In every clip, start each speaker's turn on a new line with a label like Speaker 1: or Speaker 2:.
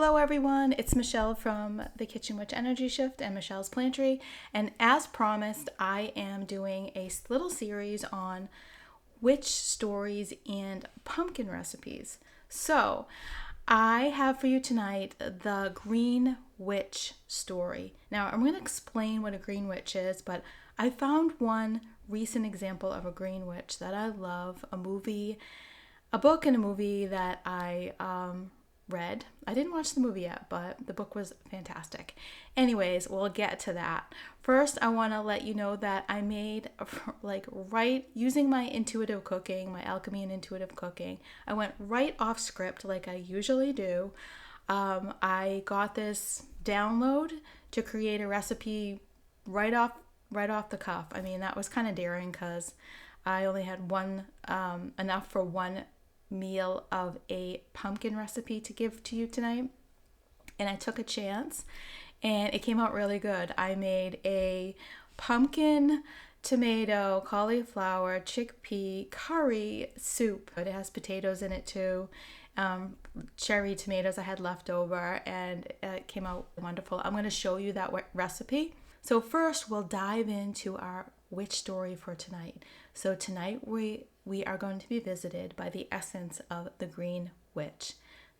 Speaker 1: Hello everyone, it's Michelle from the Kitchen Witch Energy Shift and Michelle's Plantry, and as promised, I am doing a little series on witch stories and pumpkin recipes. So, I have for you tonight the Green Witch story. Now, I'm going to explain what a Green Witch is, but I found one recent example of a Green Witch that I love, a book and a movie that I read. I didn't watch the movie yet, but the book was fantastic. Anyways, we'll get to that. First, I want to let you know that I made, using my intuitive cooking, my alchemy and intuitive cooking, I went right off script like I usually do. I got this download to create a recipe right off the cuff. I mean, that was kind of daring because I only had enough for one meal of a pumpkin recipe to give to you tonight, and I took a chance and it came out really good. I made a pumpkin, tomato, cauliflower, chickpea curry soup. It has potatoes in it too, cherry tomatoes I had left over, and it came out wonderful. I'm going to show you that recipe. So first we'll dive into our witch story for tonight. So tonight we are going to be visited by the essence of the Green Witch.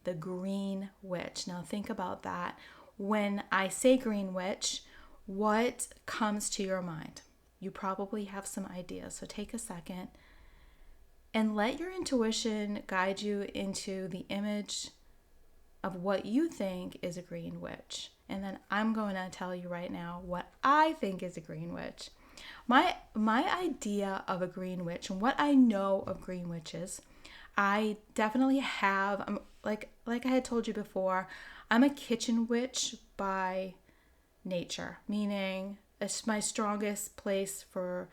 Speaker 1: The Green Witch. Now think about that. When I say Green Witch, what comes to your mind? You probably have some ideas. So take a second and let your intuition guide you into the image of what you think is a Green Witch. And then I'm going to tell you right now what I think is a Green Witch. My idea of a Green Witch and what I know of Green Witches, I definitely have, like I had told you before, I'm a kitchen witch by nature, meaning it's my strongest place for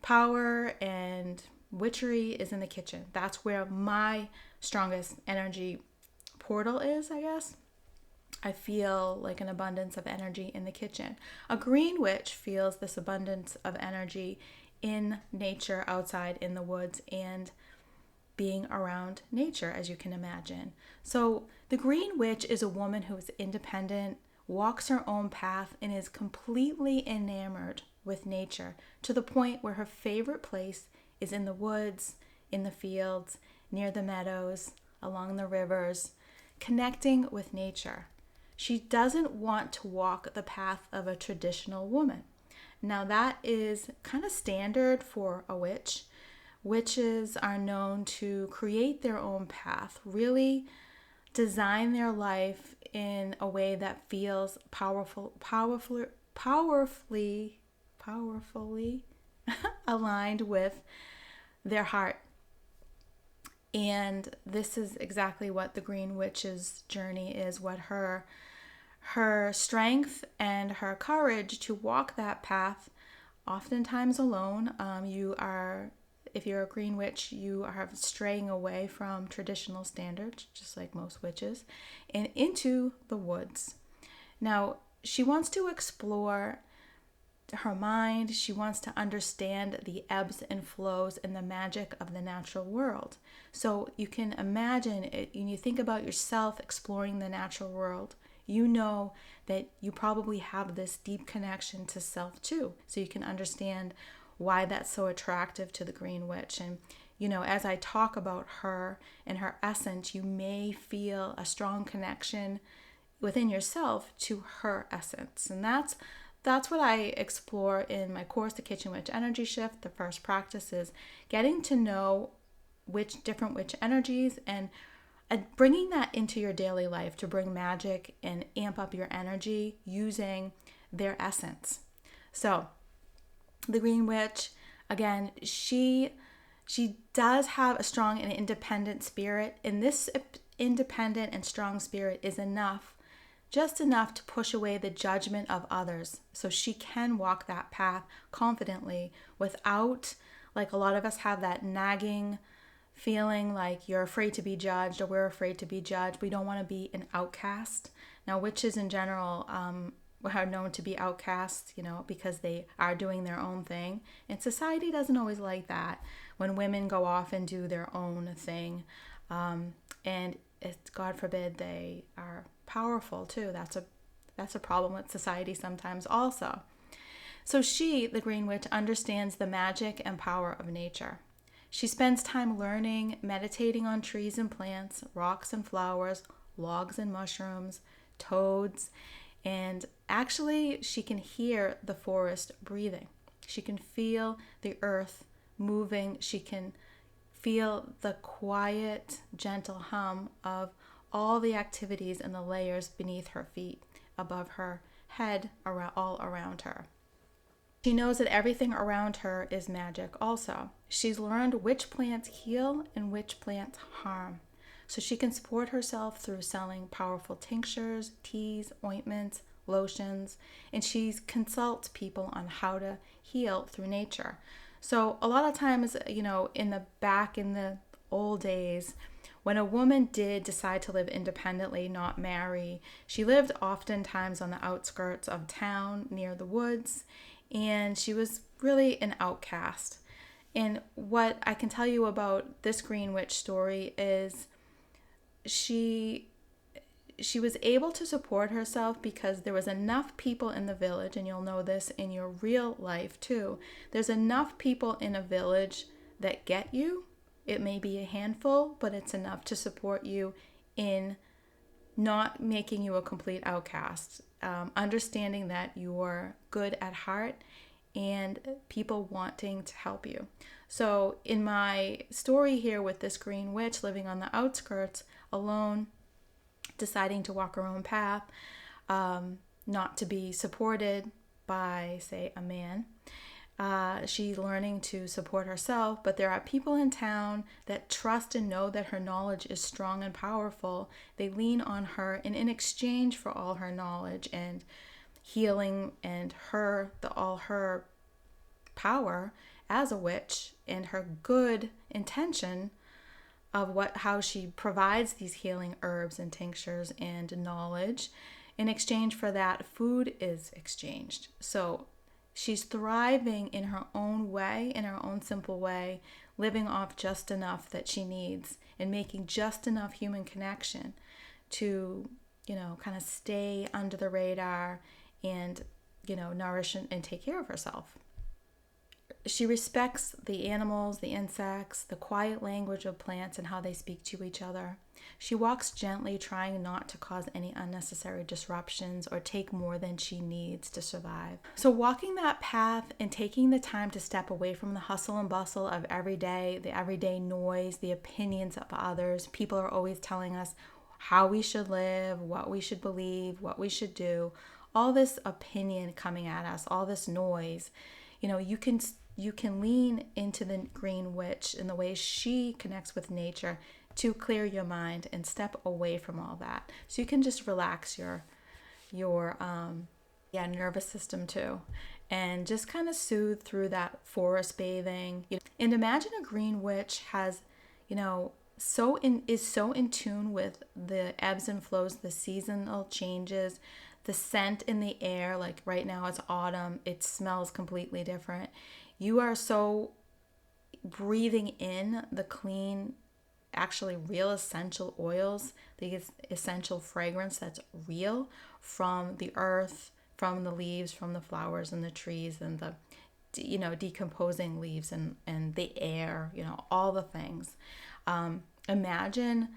Speaker 1: power and witchery is in the kitchen. That's where my strongest energy portal is, I guess. I feel like an abundance of energy in the kitchen. A Green Witch feels this abundance of energy in nature, outside in the woods, and being around nature, as you can imagine. So the Green Witch is a woman who is independent, walks her own path, and is completely enamored with nature to the point where her favorite place is in the woods, in the fields, near the meadows, along the rivers, connecting with nature. She doesn't want to walk the path of a traditional woman. Now that is kind of standard for a witch. Witches are known to create their own path, really design their life in a way that feels powerfully aligned with their heart. And this is exactly what the Green Witch's journey is, what her strength and her courage to walk that path, oftentimes alone. If you're a Green Witch, you are straying away from traditional standards, just like most witches, and into the woods. Now, she wants to explore her mind. She wants to understand the ebbs and flows and the magic of the natural world. So you can imagine it, when you think about yourself exploring the natural world, you know that you probably have this deep connection to self too. So you can understand why that's so attractive to the Green Witch. And as I talk about her and her essence, you may feel a strong connection within yourself to her essence. And that's what I explore in my course, The Kitchen Witch Energy Shift. The first practice is getting to know different witch energies and bringing that into your daily life to bring magic and amp up your energy using their essence. So the Green Witch, again, she does have a strong and independent spirit, and this independent and strong spirit is just enough to push away the judgment of others, so she can walk that path confidently without, like a lot of us have that nagging feeling like you're afraid to be judged, or we're afraid to be judged. We don't want to be an outcast. Now, witches in general are known to be outcasts, because they are doing their own thing. And society doesn't always like that when women go off and do their own thing. And it's, God forbid, they are powerful too. That's a problem with society sometimes also. So she, the Green Witch, understands the magic and power of nature. She spends time learning, meditating on trees and plants, rocks and flowers, logs and mushrooms, toads, and actually she can hear the forest breathing. She can feel the earth moving. She can feel the quiet, gentle hum of all the activities and the layers beneath her feet, above her head, all around her. She knows that everything around her is magic also. She's learned which plants heal and which plants harm. So she can support herself through selling powerful tinctures, teas, ointments, lotions, and she consults people on how to heal through nature. So a lot of times, in the old days, when a woman did decide to live independently, not marry, she lived oftentimes on the outskirts of town near the woods, and she was really an outcast. And what I can tell you about this Green Witch story is she was able to support herself because there was enough people in the village, and you'll know this in your real life too. There's enough people in a village that get you. It may be a handful, but it's enough to support you in not making you a complete outcast. Understanding that you're good at heart and people wanting to help you. So in my story here with this Green Witch living on the outskirts alone, deciding to walk her own path, not to be supported by, say, a man. She's learning to support herself, but there are people in town that trust and know that her knowledge is strong and powerful. They lean on her, and in exchange for all her knowledge and healing and all her power as a witch and her good intention of how she provides these healing herbs and tinctures and knowledge, in exchange for that, food is exchanged. So she's thriving in her own way, in her own simple way, living off just enough that she needs and making just enough human connection to, kind of stay under the radar and, nourish and take care of herself. She respects the animals, the insects, the quiet language of plants and how they speak to each other. She walks gently, trying not to cause any unnecessary disruptions or take more than she needs to survive. So walking that path and taking the time to step away from the hustle and bustle of the everyday noise, the opinions of others. People are always telling us how we should live, what we should believe, what we should do. All this opinion coming at us, all this noise. You can lean into the Green Witch in the way she connects with nature to clear your mind and step away from all that. So you can just relax your nervous system too, and just kind of soothe through that forest bathing. And imagine a Green Witch has, is so in tune with the ebbs and flows, the seasonal changes, the scent in the air. Like right now it's autumn, it smells completely different. You are so breathing in the clean, actually real essential oils, the essential fragrance that's real from the earth, from the leaves, from the flowers and the trees and the decomposing leaves and the air, all the things. Imagine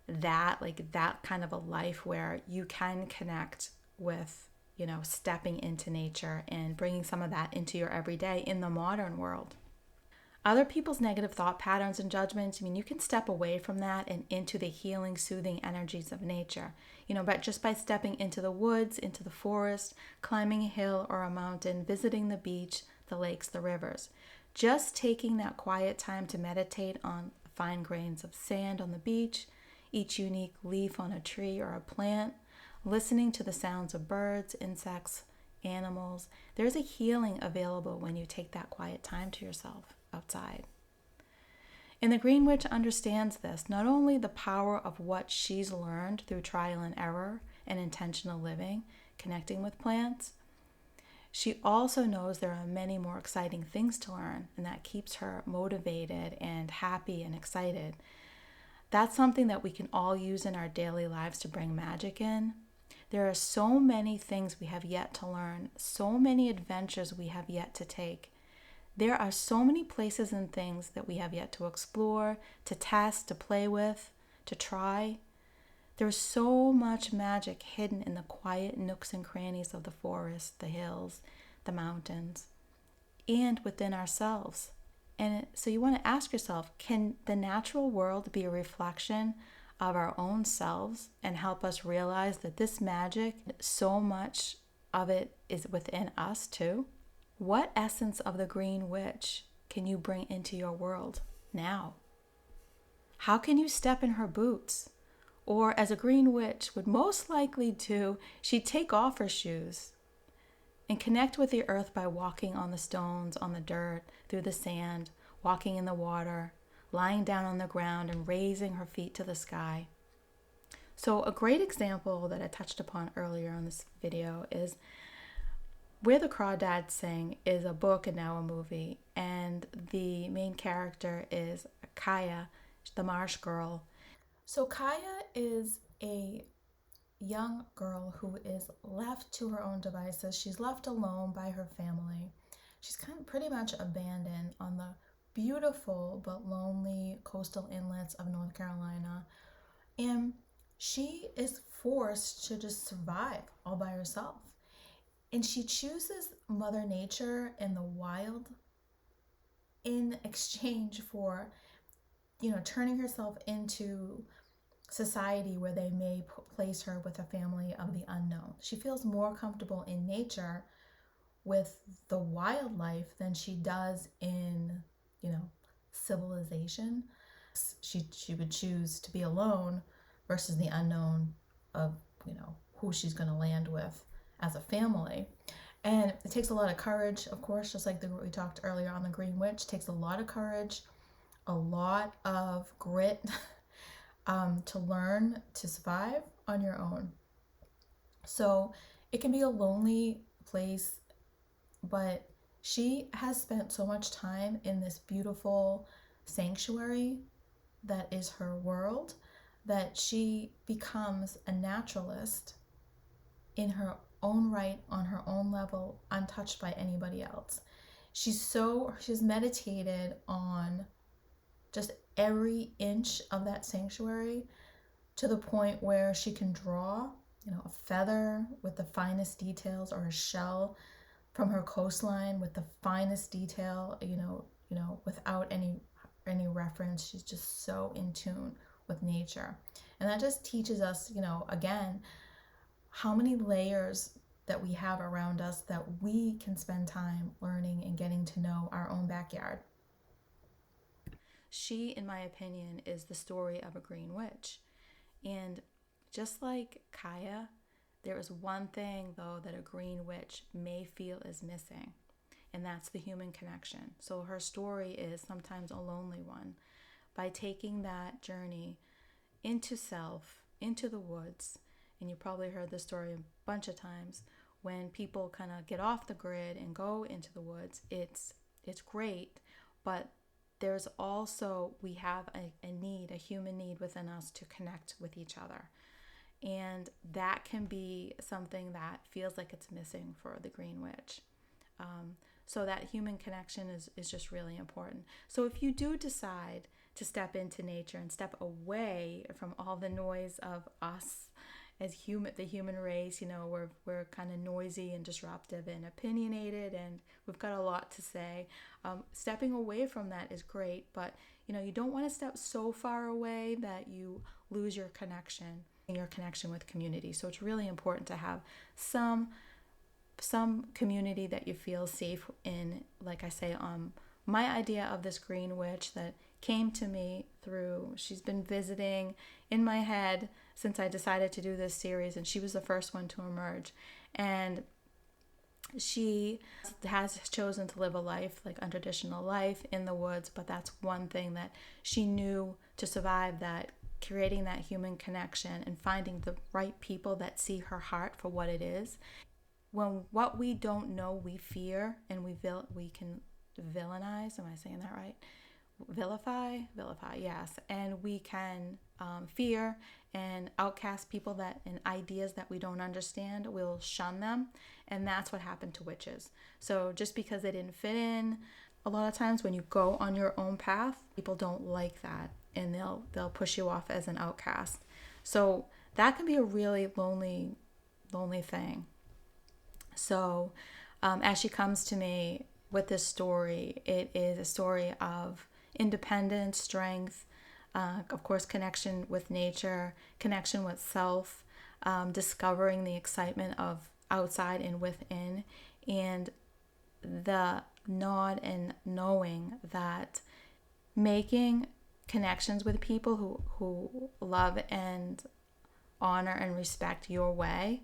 Speaker 1: that, like that kind of a life where you can connect with stepping into nature and bringing some of that into your everyday in the modern world. Other people's negative thought patterns and judgments, you can step away from that and into the healing, soothing energies of nature. But just by stepping into the woods, into the forest, climbing a hill or a mountain, visiting the beach, the lakes, the rivers. Just taking that quiet time to meditate on fine grains of sand on the beach, each unique leaf on a tree or a plant, listening to the sounds of birds, insects, animals. There's a healing available when you take that quiet time to yourself outside. And the Green Witch understands this, not only the power of what she's learned through trial and error and intentional living, connecting with plants, she also knows there are many more exciting things to learn, and that keeps her motivated and happy and excited. That's something that we can all use in our daily lives to bring magic in. There are so many things we have yet to learn, so many adventures we have yet to take. There are so many places and things that we have yet to explore, to test, to play with, to try. There's so much magic hidden in the quiet nooks and crannies of the forest, the hills, the mountains, and within ourselves. And so you want to ask yourself, can the natural world be a reflection of our own selves and help us realize that this magic, so much of it is within us too? What essence of the green witch can you bring into your world now? How can you step in her boots? Or, as a green witch would most likely do, she'd take off her shoes and connect with the earth by walking on the stones, on the dirt, through the sand, walking in the water, lying down on the ground and raising her feet to the sky. So a great example that I touched upon earlier on this video is Where the Crawdads Sing is a book and now a movie, and the main character is Kaya, the marsh girl. So Kaya is a young girl who is left to her own devices. She's left alone by her family. She's kind of pretty much abandoned on the beautiful but lonely coastal inlets of North Carolina. And she is forced to just survive all by herself. And she chooses Mother Nature and the wild in exchange for, turning herself into society where they may place her with a family of the unknown. She feels more comfortable in nature with the wildlife than she does in, civilization. She would choose to be alone versus the unknown of, who she's going to land with as a family. And it takes a lot of courage, of course, just like we talked earlier on the Green Witch. It takes a lot of courage, a lot of grit, to learn to survive on your own. So it can be a lonely place, but she has spent so much time in this beautiful sanctuary that is her world that she becomes a naturalist in her own right, on her own level, untouched by anybody else. She's meditated on just every inch of that sanctuary to the point where she can draw, a feather with the finest details, or a shell from her coastline with the finest detail, without any reference. She's just so in tune with nature. And that just teaches us, again, how many layers that we have around us that we can spend time learning and getting to know our own backyard. She, in my opinion, is the story of a green witch. And just like Kaya, there is one thing, though, that a green witch may feel is missing, and that's the human connection. So her story is sometimes a lonely one. By taking that journey into self, into the woods, and you probably heard this story a bunch of times, when people kind of get off the grid and go into the woods, it's great, but there's also, we have a need, a human need within us to connect with each other. And that can be something that feels like it's missing for the Green Witch. So that human connection is just really important. So if you do decide to step into nature and step away from all the noise of us as the human race, we're kind of noisy and disruptive and opinionated, and we've got a lot to say. Stepping away from that is great, but you don't want to step so far away that you lose your connection with community. So it's really important to have some community that you feel safe in. Like I say, my idea of this Green Witch that came to me through, she's been visiting in my head since I decided to do this series, and she was the first one to emerge. And she has chosen to live a life, like untraditional life in the woods, but that's one thing that she knew to survive, that creating that human connection and finding the right people that see her heart for what it is. When what we don't know we fear and we can villainize, am I saying that right? vilify, yes. And we can fear and outcast people that and ideas that we don't understand. We'll shun them, and that's what happened to witches. So just because they didn't fit in, a lot of times when you go on your own path, people don't like that, and they'll push you off as an outcast. So that can be a really lonely thing. So as she comes to me with this story, it is a story of independence, strength, of course, connection with nature, connection with self, discovering the excitement of outside and within, and the nod and knowing that making connections with people who love and honor and respect your way,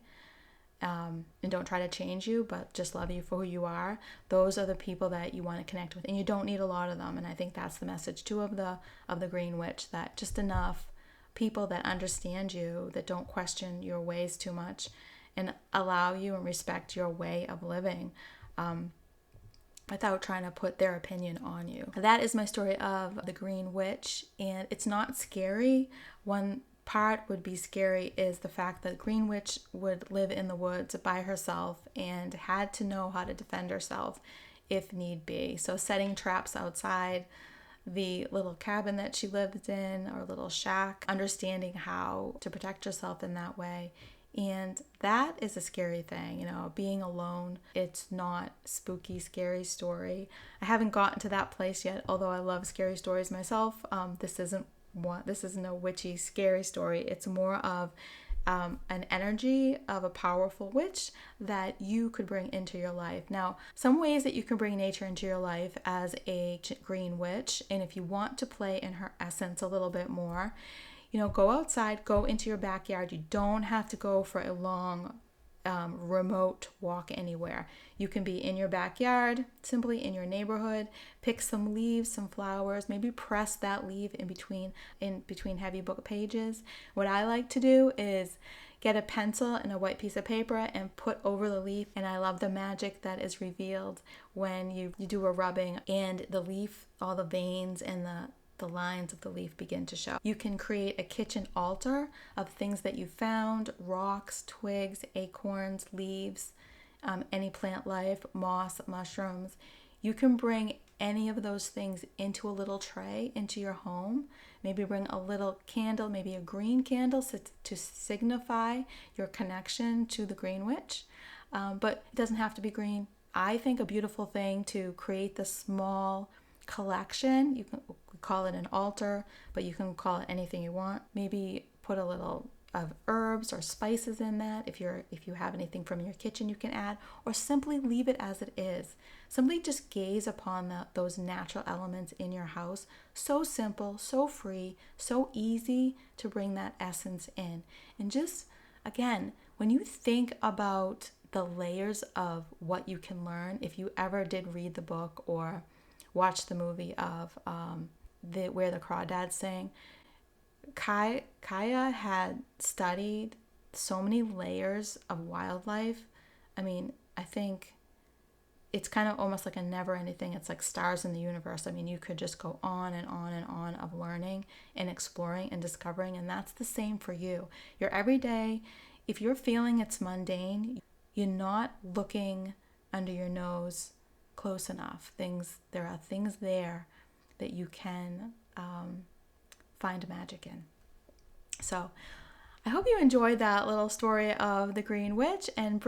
Speaker 1: and don't try to change you, but just love you for who you are. Those are the people that you want to connect with, and you don't need a lot of them. And I think that's the message too of the Green Witch, that just enough people that understand you, that don't question your ways too much, and allow you and respect your way of living, without trying to put their opinion on you. That is my story of the Green Witch, and it's not scary. One part would be scary is the fact that Green Witch would live in the woods by herself and had to know how to defend herself if need be. So setting traps outside the little cabin that she lived in, or little shack, understanding how to protect herself in that way. And that is a scary thing, being alone. It's not spooky, scary story. I haven't gotten to that place yet, although I love scary stories myself. This isn't a witchy, scary story. It's more of an energy of a powerful witch that you could bring into your life. Now, some ways that you can bring nature into your life as a Green Witch, and if you want to play in her essence a little bit more, go outside, go into your backyard. You don't have to go for a long, remote walk anywhere. You can be in your backyard, simply in your neighborhood. Pick some leaves, some flowers, maybe press that leaf in between heavy book pages. What I like to do is get a pencil and a white piece of paper and put over the leaf, and I love the magic that is revealed when you do a rubbing and the leaf, all the veins and the lines of the leaf begin to show. You can create a kitchen altar of things that you found: rocks, twigs, acorns, leaves, any plant life, moss, mushrooms. You can bring any of those things into a little tray into your home. Maybe bring a little candle, maybe a green candle to signify your connection to the Green Witch. But it doesn't have to be green. I think a beautiful thing to create the small collection. You can call it an altar, but you can call it anything you want. Maybe put a little of herbs or spices in that. If you have anything from your kitchen, you can add, or simply leave it as it is. Simply just gaze upon those natural elements in your house. So simple, so free, so easy to bring that essence in. And just, again, when you think about the layers of what you can learn, if you ever did read the book or watch the movie of Where the Crawdads Sing, Kaya had studied so many layers of wildlife. I mean, I think it's kind of almost like a never-ending thing. It's like stars in the universe. I mean, you could just go on and on and on of learning and exploring and discovering, and that's the same for you. Your everyday, if you're feeling it's mundane, you're not looking under your nose close enough. There are things there that you can find magic in. So I hope you enjoyed that little story of the Green Witch, and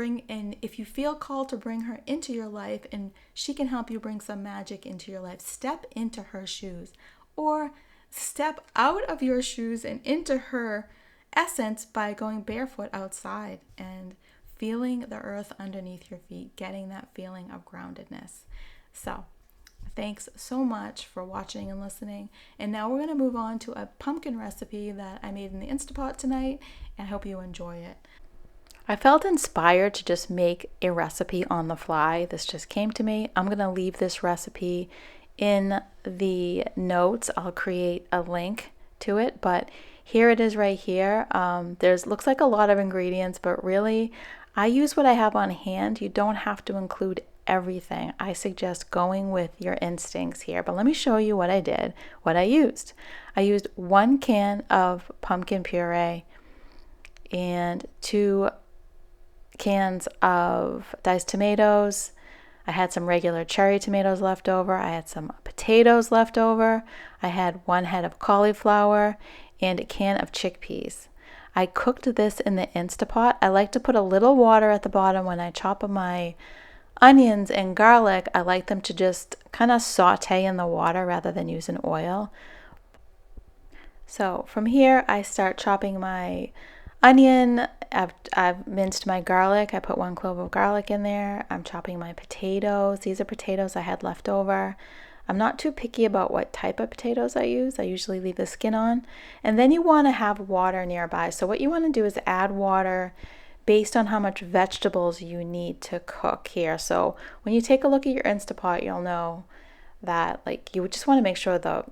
Speaker 1: if you feel called to bring her into your life and she can help you bring some magic into your life, step into her shoes, or step out of your shoes and into her essence by going barefoot outside and feeling the earth underneath your feet, getting that feeling of groundedness. So thanks so much for watching and listening. And now we're going to move on to a pumpkin recipe that I made in the Instapot tonight, and I hope you enjoy it. I felt inspired to just make a recipe on the fly. This just came to me. I'm going to leave this recipe in the notes. I'll create a link to it, but here it is right here. Looks like a lot of ingredients, but really I use what I have on hand. You don't have to include everything. I suggest going with your instincts here, but let me show you what I did, what I used. I used 1 can of pumpkin puree and 2 cans of diced tomatoes. I had some regular cherry tomatoes left over. I had some potatoes left over. I had 1 head of cauliflower and a can of chickpeas. I cooked this in the Instapot. I like to put a little water at the bottom when I chop my onions and garlic. I like them to just kind of saute in the water rather than using oil. So from here, I start chopping my onion. I've minced my garlic. I put 1 clove of garlic in there. I'm chopping my potatoes. These are potatoes I had left over. I'm not too picky about what type of potatoes I use. I usually leave the skin on. And then you want to have water nearby. So what you want to do is add water based on how much vegetables you need to cook here. So when you take a look at your Instapot, you'll know that you just want to make sure the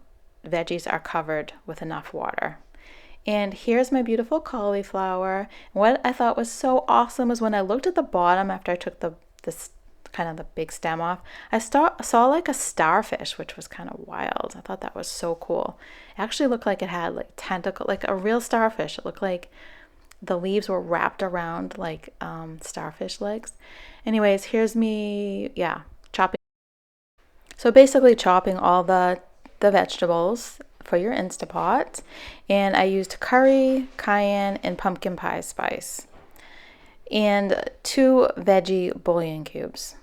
Speaker 1: veggies are covered with enough water. And here's my beautiful cauliflower. What I thought was so awesome is when I looked at the bottom after I took this kind of the big stem off, I saw like a starfish, which was kind of wild. I thought that was so cool. It actually looked like it had like tentacle, like a real starfish. It looked like the leaves were wrapped around like starfish legs. Anyways, here's me, chopping. So basically chopping all the vegetables for your Instapot, and I used curry, cayenne, and pumpkin pie spice, and 2 veggie bouillon cubes.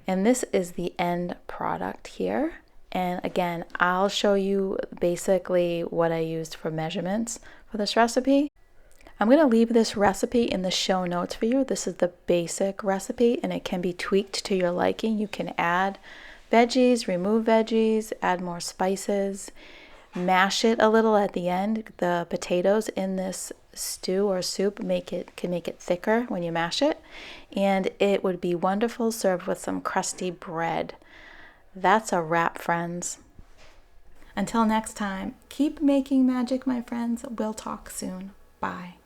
Speaker 1: And this is the end product here. And again, I'll show you basically what I used for measurements for this recipe. I'm going to leave this recipe in the show notes for you. This is the basic recipe, and it can be tweaked to your liking. You can add veggies, remove veggies, add more spices, mash it a little at the end. The potatoes in this stew or soup can make it thicker when you mash it, and it would be wonderful served with some crusty bread. That's a wrap, friends. Until next time, keep making magic, my friends. We'll talk soon. Bye.